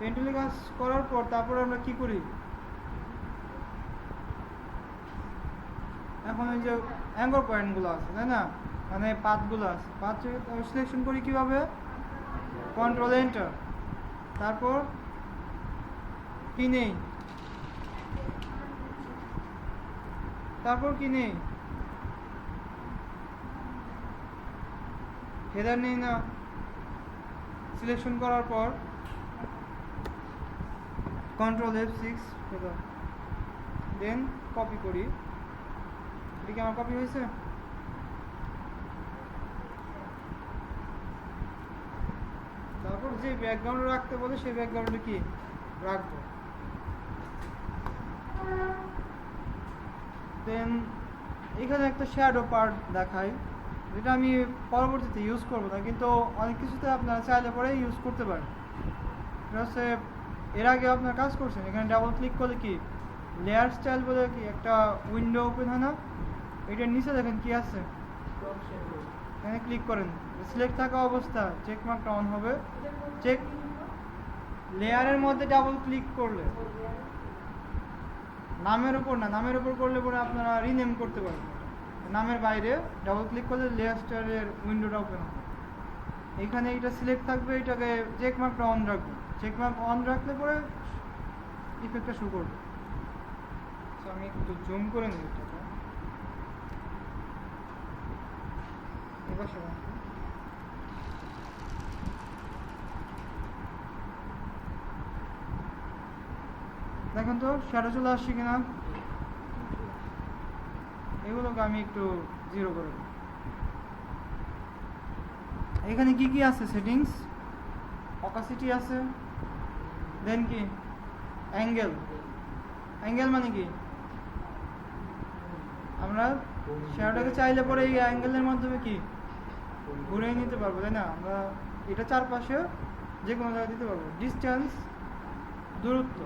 Pen টুলে কাজ করার পর তারপরে আমরা কি করি, এখন ওই যে অ্যাঙ্গর পয়েন্টগুলো আছে তাই না, মানে পাতগুলো আছে, পাত সিলেকশন করি কীভাবে, কন্ট্রোল এন্টার, তারপর কি নেই, তারপর কি নেই, হেডার নেই না, সিলেকশন করার পর কন্ট্রোল F6 হেডার, দেন কপি করি, এটা কি আমার কপি হয়েছে, তারপর যে ব্যাকগ্রাউন্ড রাখতে বলে সেই ব্যাকগ্রাউন্ডে কি রাখবো, দেন এখানে একটা শ্যাডো পার্ট দেখায় যেটা আমি পরবর্তীতে ইউজ করবো না, কিন্তু অনেক কিছুতে আপনারা চাইলে পরে ইউজ করতে পারেন। এটা হচ্ছে এর আগে আপনার কাজ করছেন, এখানে ডাবল ক্লিক করলে কি লেয়ার স্টাইল বলে কি একটা উইন্ডো ওপেন হয় না, এটার নিচে দেখেন কি আছে, এখানে ক্লিক করেন, সিলেক্ট থাকা অবস্থা চেক মার্কটা অন হবে, চেক লেয়ারের মধ্যে ডাবল ক্লিক করলে, নামের উপর না, নামের উপর করলে পরে আপনারা রিনেম করতে পারবেন, নামের বাইরে ডাবল ক্লিক করলে লেয়ার স্টাইলের উইন্ডোটা ওপেন হবে, এখানে এটা সিলেক্ট থাকবে, এটাকে চেক মার্কটা অন রাখবে, চেক মার্ক অন রাখলে পরে ইফেক্টটা শো করবে। আমি একটু জুম করে নিই এটাকে, এবার দেখেন তো শ্যাডো চলে আসছে কিনা, এগুলোকে আমি একটু জিরো করে দিই। এখানে কি কি আছে, সেটিংস, অপাসিটি আছে, দেন কি অ্যাঙ্গেল, অ্যাঙ্গেল মানে কি আমরা শ্যাডোটাকে চাইলে পরে এই অ্যাঙ্গেলের মাধ্যমে কি ঘুরিয়ে নিতে পারবো তাই না, আমরা এটা চারপাশে যে কোনো জায়গায় দিতে পারবো। ডিস্টেন্স দূরত্ব,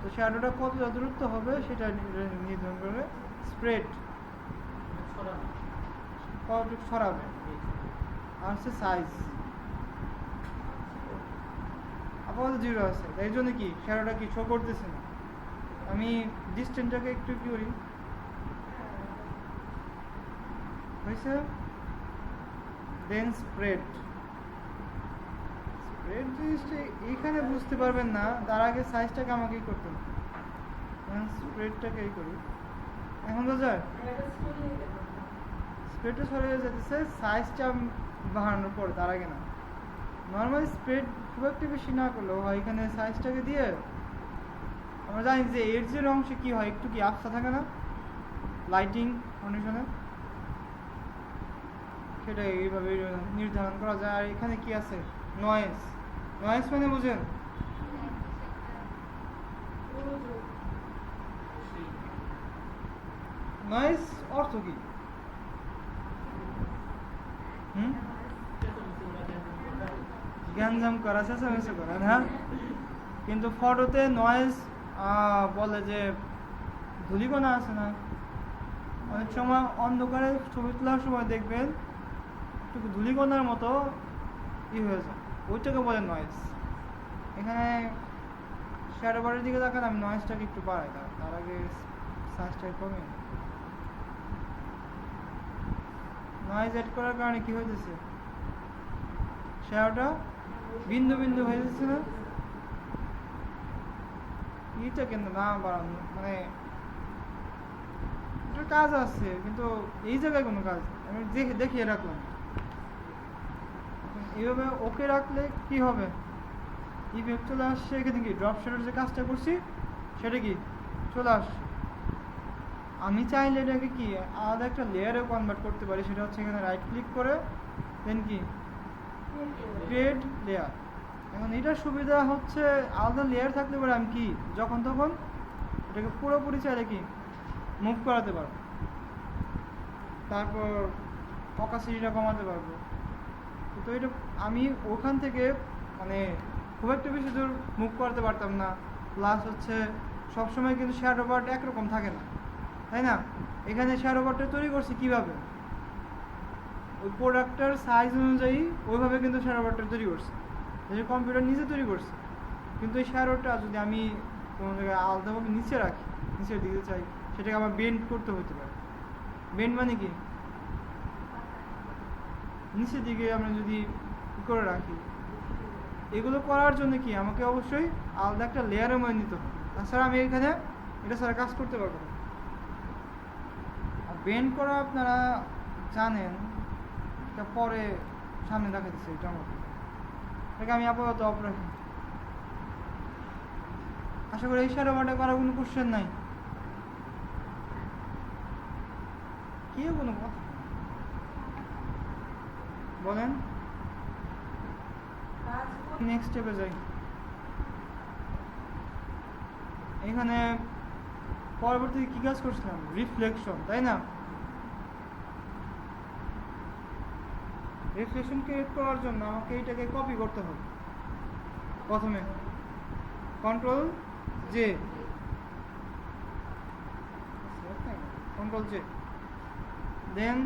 তো শ্যাডোটা কতটা দূরত্ব হবে সেটা নির্ধারণ করবে। স্প্রেড কতটুকু সরাবে, আর হচ্ছে সাইজ আপাতত জিরো আছে, এই জন্য কি শ্যাডোটা কি শো করতেছে না। আমি ডিস্টেন্সটাকে একটু কি করি, হয়েছে, দেন স্প্রেড, স্প্রেড জিনিসটা এইখানে বুঝতে পারবেন না, তার আগে সাইজটাকে আমাকেই করতে হবে, স্প্রেডটাকে এই করি, এখন বোঝা যায় স্প্রেডটা সরে যেতেছে, সাইজটা বাড়ানোর পর, তার আগে না। নর্মাল স্প্রেড খুব একটা বেশি না করলেও হয়, এখানে সাইজটাকে দিয়ে আমরা জানি যে এডজের অংশে কি হয়, একটু কি আবসা থাকে না লাইটিং কন্ডিশনে, সেটা এইভাবে নির্ধারণ করা যায়। আর এখানে কি আছে, নয়েজ, নয়েজ মানে বুঝেন, নয়েজ অর্থ কি, গ্যাঞ্জাম করা, চেঁচামেচি করা, হ্যাঁ, কিন্তু ফটোতে নয়েজ বলে যে ধূলিকণা আছে না, অনেক সময় অন্ধকারে ছবি তোলার সময় দেখবেন একটু ধূলিকণার মতো হয়ে যায়, ওইটাকে বলে নয়েজ। এখানে শ্যাডো বারের দিকে দেখান, আমি নয়েজটাকে একটু বাড়াই, তার আগে সাইজটা কমে, নয়েজ এড করার কারণে কি হইতেছে, শ্যাডোটা বিন্দু বিন্দু হয়ে যাচ্ছে না, এইটা কিন্তু না বাড়ানো, মানে একটা কাজ আছে কিন্তু এই জায়গায় কোনো কাজ আমি দেখিয়ে রাখলাম। এইভাবে ওকে রাখলে কি হবে, ইফেক্ট চলে আসছে, এখানে কি ড্রপ শ্যাডোর যে কাজটা করছি সেটা কি চলে আসছে। আমি চাইলে এটাকে কি আলাদা একটা লেয়ারে কনভার্ট করতে পারি, সেটা হচ্ছে এখানে রাইট ক্লিক করে দেন কি ক্রিয়েট লেয়ার। এখন এটার সুবিধা হচ্ছে আলাদা লেয়ার থাকলে পরে আমি কি যখন তখন এটাকে পুরোপুরি চাইলে কি মুভ করাতে পারবো, তারপর অপাসিটিটা কমাতে পারবো। তো এটা আমি ওখান থেকে মানে খুব একটা বেশি দূর মুভ করতে পারতাম না, প্লাস হচ্ছে সবসময় কিন্তু শ্যাডো পার্ট একরকম থাকে না তাই না। এখানে শ্যাডো পার্টটা তৈরি করছি কীভাবে, ওই প্রোডাক্টটার সাইজ অনুযায়ী ওইভাবে কিন্তু শ্যাডো পার্টটা তৈরি করছে, যে কম্পিউটার নিজে তৈরি করছে, কিন্তু এই শ্যাডোটা যদি আমি কোনো জায়গায় আলাদাভাবে নিচে রাখি, নিচের দিকে চাই, সেটাকে আমার বেন্ড করতে হতে পারে। বেন্ড মানে কি, নিচের দিকে আমরা যদি করে রাখি, এগুলো করার জন্য কি আমাকে অবশ্যই আলাদা একটা লেয়ারের মধ্যে নিতে হবে, তাছাড়া আমি এখানে এটা ছাড়া কাজ করতে পারবো না। আর বেন্ড করা আপনারা জানেন, এটা পরে সামনে দেখা দিচ্ছে, এটা আমার এটাকে আমি আপাতত অফ রাখি। আশা করি এই শ্যাডো বারটা করার কোনো কোশ্চেন নাই, কেউ কোনো কথা বলেন। নেক্সট স্টেপে যাই। এখানে পরবর্তী কি কাজ করছিলাম, রিফ্লেকশন, তাই না? রিফ্লেকশন ক্রিয়েট করার জন্য আমাকে এইটাকে কপি করতে হবে। প্রথমে কন্ট্রোল জে, দেন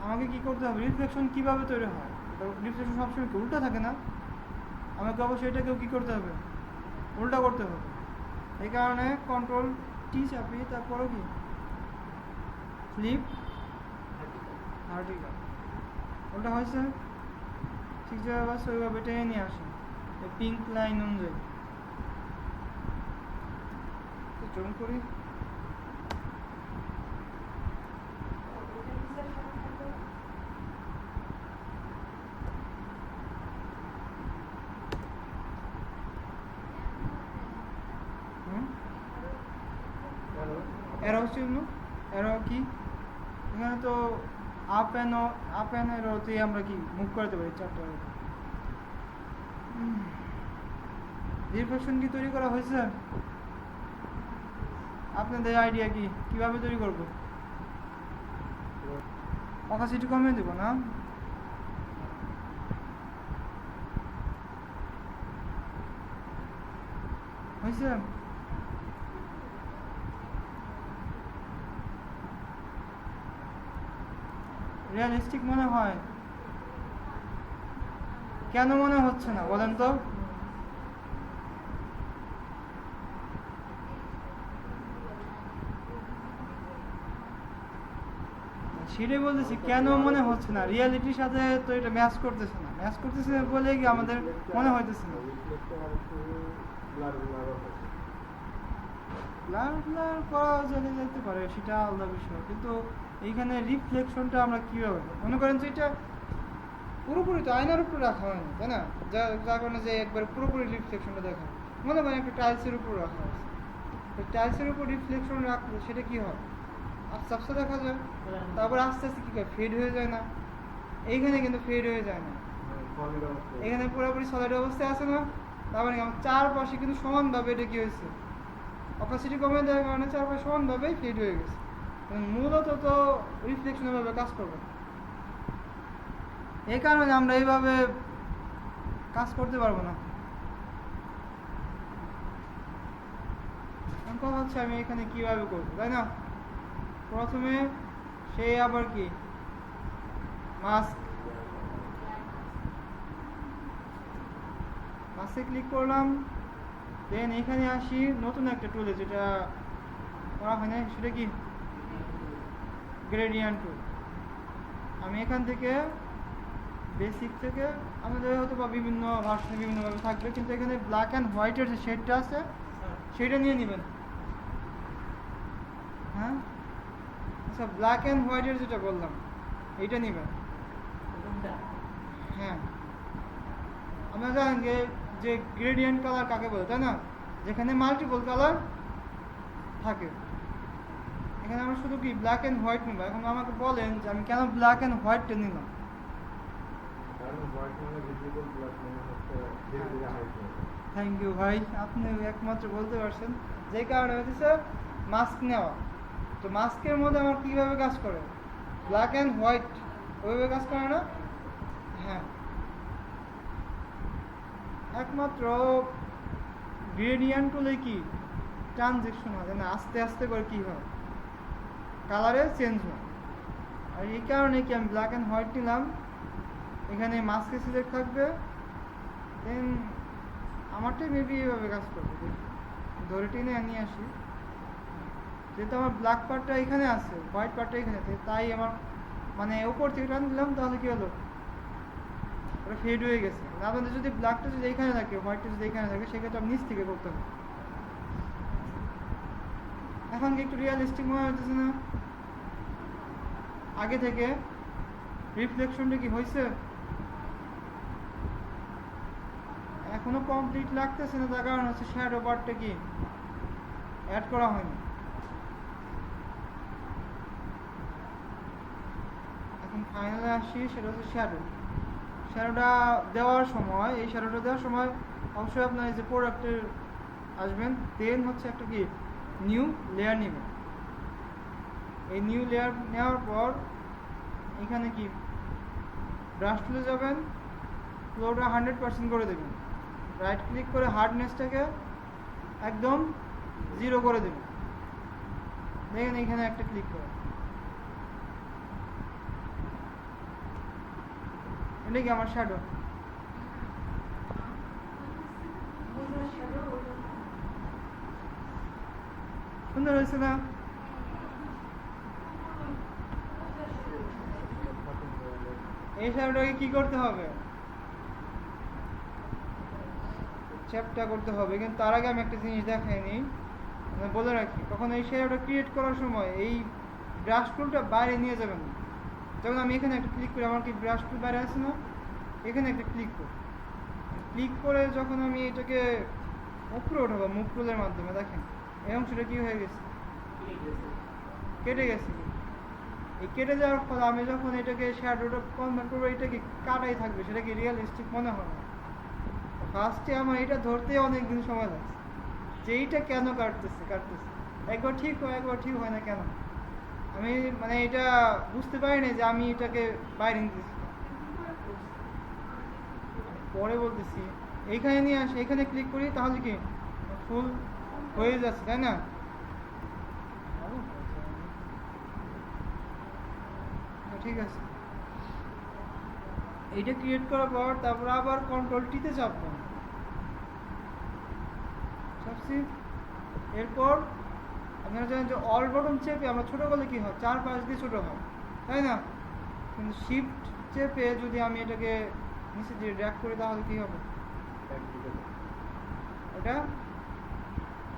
আমাকে কি করতে হবে, রিফ্লেকশন কিভাবে তৈরি হয়, রিফ্লেকশন সবসময় কি উল্টা থাকে না, আমাকে অবশ্যই এটাকেও কি করতে হবে, উল্টা করতে হবে। এই কারণে কন্ট্রোল টি চাপি, তারপরও কি ফ্লিপ ভার্টিক্যাল, উল্টা হয়েছে, ঠিক যেভাবে আছে ওইভাবে টেনে নিয়ে আসে এই পিঙ্ক লাইন অনুযায়ী। জুম করি, এরো চিহ্ন, এরো কি, এখানে তো আপ অ্যান্ড এরোতে আমরা কি মুভ করতে পারি চারটা। রিফ্লেকশন কি তৈরি করা হয়েছে? আপনাদের আইডিয়া কি কিভাবে তৈরি করব? অপাসিটি কমিয়ে দেবো না, হয়েছে? রিয়ালিস্টিক মনে হয়, কেন মনে হচ্ছে না বলেন তো? সেটাই বলতেছি, কেন মনে হচ্ছে না, রিয়ালিটির সাথে তো এটা ম্যাচ করতেছে না, ম্যাচ করতেছে বলে কি আমাদের মনে হইতেছে না। ব্লার ব্লার করা যেতে পারে, সেটা আলাদা বিষয়, কিন্তু এইখানে রিফ্লেকশনটা আমরা কীভাবে, মনে করেন যে এটা পুরোপুরি তো আয়নার উপরে রাখা হয়নি, তাই না? যার কারণে যে একবার পুরোপুরি রিফ্লেকশনটা দেখা, মনে করেন একটা টাইলসের উপর রাখা হয়েছে, টাইলসের উপর রিফ্লেকশন রাখলে সেটা কী হয়, আস্তে আস্তে দেখা যায়, তারপর আস্তে আস্তে কী হয়, ফেড হয়ে যায় না? এইখানে কিন্তু ফেড হয়ে যায় না, এখানে পুরোপুরি সলিড অবস্থায় আছে না? তারপরে আমার চারপাশে কিন্তু সমানভাবে এটা কী হয়েছে, অপাসিটি কমে দেওয়ার কারণে চারপাশে সমানভাবেই ফেড হয়ে গেছে। মূলত তো রিফ্লেকশনের ভাবে কাজ করবে, এই কারণে আমরা এইভাবে কাজ করতে পারবো না। কথা হচ্ছে আমি এখানে কিভাবে করবো, তাই না? প্রথমে সে আবার কি মাস্কে ক্লিক করলাম, দেন এখানে আসি নতুন একটা টুলে, যেটা করা হয় না, সেটা কি গ্রেডিয়েন্ট টুল। আমি এখান থেকে বেসিক থেকে আমাদের হয়তো বা বিভিন্ন ভার্সনে বিভিন্নভাবে থাকবে, কিন্তু এখানে ব্ল্যাক অ্যান্ড হোয়াইটের যে শেডটা আছে সেটা নিয়ে নেবেন। হ্যাঁ, আচ্ছা, ব্ল্যাক অ্যান্ড হোয়াইটের যেটা বললাম এইটা নেবেন। হ্যাঁ, আমরা জানেন যে গ্রেডিয়েন্ট কালার কাকে বলে, তাই না? যেখানে মাল্টিপল কালার থাকে, এখানে আমরা শুধু কি ব্ল্যাক অ্যান্ড হোয়াইট নেব। এখন আমাকে বলেন যে আমি কেন ব্ল্যাক অ্যান্ড হোয়াইটটা নিলাম? থ্যাংক ইউ ভাই, আপনি একমাত্র বলতে পারছেন। যে কারণে হচ্ছে মাস্ক নেওয়া। তো মাস্কের মধ্যে আমার কীভাবে কাজ করে, ব্ল্যাক অ্যান্ড হোয়াইট ওইভাবে কাজ করে না? হ্যাঁ, একমাত্র গ্রেডিয়েন্ট হলে কি ট্রানজেকশন হয় না, আস্তে আস্তে করে কি হয়, কালারে চেঞ্জ হয়। আর এই কারণে কি আমি ব্ল্যাক অ্যান্ড হোয়াইট নিলাম। এখানে মাস্কে সিলেক্ট থাকবে, দেন আমার আমারটাই মেবি এভাবে কাজ করবে, দেখি ধরে টেনে নিয়ে আসি। যেহেতু আমার ব্ল্যাক পার্টটা এখানে আছে, হোয়াইট পার্টটা এখানে আছে, তাই আমার মানে উপর থেকে টান দিলাম, তাহলে কি হলো, ওটা ফেড হয়ে গেছে। আপনাদের যদি ব্ল্যাকটা যদি এখানে থাকে, হোয়াইটটা যদি এখানে থাকে, সেক্ষেত্রে আমি নিচ থেকে করতে হবে। এখন কি একটু রিয়েলিস্টিক মনে হইতেছে না? আগে থেকে রিফ্লেকশনটা কি হয়েছে? এখনো কমপ্লিট লাগতেছে না, তার কারণ হচ্ছে শ্যাডো পার্টটা কি অ্যাড করা হয়নি। এখন ফাইনালে আসি, সেটা হচ্ছে শ্যাডো। শ্যাডোটা দেওয়ার সময়, এই শ্যাডোটা দেওয়ার সময় অবশ্যই আপনার এই যে প্রোডাক্টের আসবেন, দেন হচ্ছে একটা কি নিউ লেয়ার নেবেন। এই নিউ লেয়ার নেওয়ার পর এখানে কি ব্রাশ টুলে যাবেন, ফ্লোটা 100% করে দেবেন, রাইট ক্লিক করে হার্ডনেসটাকে একদম 0 করে দেবেন। দেখেন এখানে একটা ক্লিক করে, এটা কি আমার শ্যাডো। সুন্দর হয়েছে না? এই শ্যাডোটাকে কি করতে হবে, চ্যাপটা করতে হবে। কিন্তু তার আগে আমি একটা জিনিস দেখাইনি, বলে রাখি, তখন এই শ্যাডোটা ক্রিয়েট করার সময় এই ব্রাশ টুলটা বাইরে নিয়ে যাবেন না। যখন আমি এখানে একটা ক্লিক করি, আমার কি ব্রাশ টুল বাইরে আছে না, এখানে একটা ক্লিক করি, ক্লিক করে যখন আমি এটাকে উপরে উঠাবো মুভ টুলের মাধ্যমে, দেখেন এই অংশটা কি হয়ে গেছে, কেটে গেছে। এই কেটে যাওয়ার ফলে আমি যখন এটাকে শ্যাডোটা কনভার্ট করবো, এটা কি কাটাই থাকবে, সেটা কি রিয়েলিস্টিক মনে হয় না। ফার্স্টে আমার এটা ধরতে অনেক দিন সময় লাগছে, যে এইটা কেন কাটতেছে, একবার ঠিক হয় একবার ঠিক হয় না কেন। আমি মানে এটা বুঝতে পারিনি যে আমি এটাকে বাইরে নিতেছি, পরে বলতেছি। এইখানে নিয়ে আসি, এখানে ক্লিক করি, তাহলে কি ফুল হয়ে যাচ্ছে, তাই না? ঠিক আছে, এইটা ক্রিয়েট করার পর তারপর আবার কন্ট্রোল টিতে চাপবেন, এরপর আপনারা জানেন যে অল বটন চেপে আমরা ছোটো করলে কী হয়, 4-5 দিয়ে ছোটো হয়, তাই না? কিন্তু শিফট চেপে যদি আমি এটাকে নিচে দিয়ে ড্র্যাগ করি, তাহলে কী হবে, এটা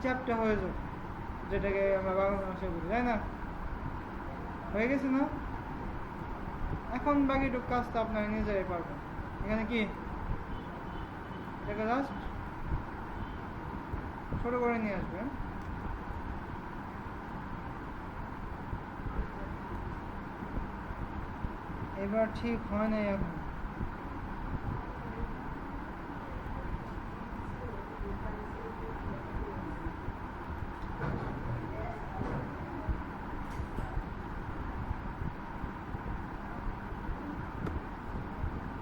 চ্যাপটা হয়ে যাবে, যেটাকে আমরা বাংলা ভাষায় বলি, তাই না? হয়ে গেছে না? এখন বাকিটুকু কাজটা আপনারা নিজেরাই পারবেন। এখানে কি এটাকে জাস্ট ছোটো করে নিয়ে আসবেন, এবার ঠিক হয় নাই এখন।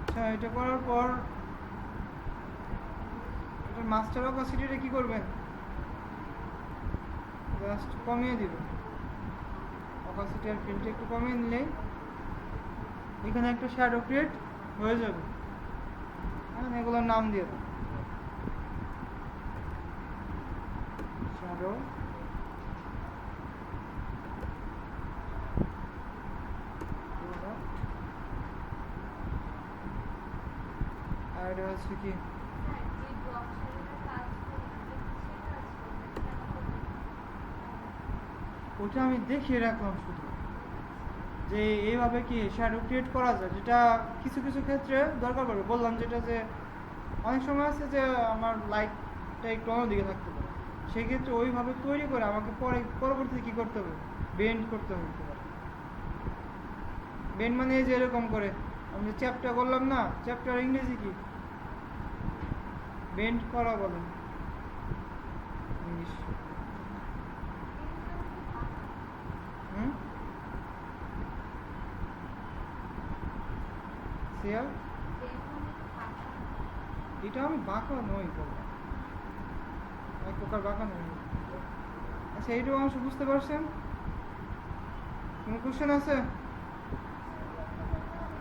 আচ্ছা, এটা করার পর এটা মাস্টার অপাসিটিটা কি করবেন, জাস্ট কমিয়ে দিবেন, অপাসিটি আর ফিল্ডটা একটু কমিয়ে নিলেই এখানে একটা শ্যাডো ক্রিয়েট হয়ে যাবে। এখন এগুলোর নাম দিয়ে দেন, শ্যাডো আর এটা হচ্ছে কি ওটা আমি দেখিয়ে রাখলাম শুধু, যে এইভাবে কি শ্যাডো ক্রিয়েট করা যায়, যেটা কিছু কিছু ক্ষেত্রে দরকার পড়বে। বললাম যেটা যে অনেক সময় আছে যে আমার লাইটটা একটু অন্যদিকে থাকতে পারে, সেক্ষেত্রে ওইভাবে তৈরি করে আমাকে পরবর্তীতে কী করতে হবে, বেন্ড করতে হবে। বেন্ড মানে এই যে এরকম করে আমি যে চ্যাপটা করলাম না, চ্যাপ্টার ইংরেজি কি, বেন্ড করা বলেন ইংলিশ। এটা আমি বাঁকা নই, বললাম এক প্রকার বাঁকা নই। আচ্ছা, এইটুকু অংশ বুঝতে পারছেন? কোনো কোশ্চেন আছে?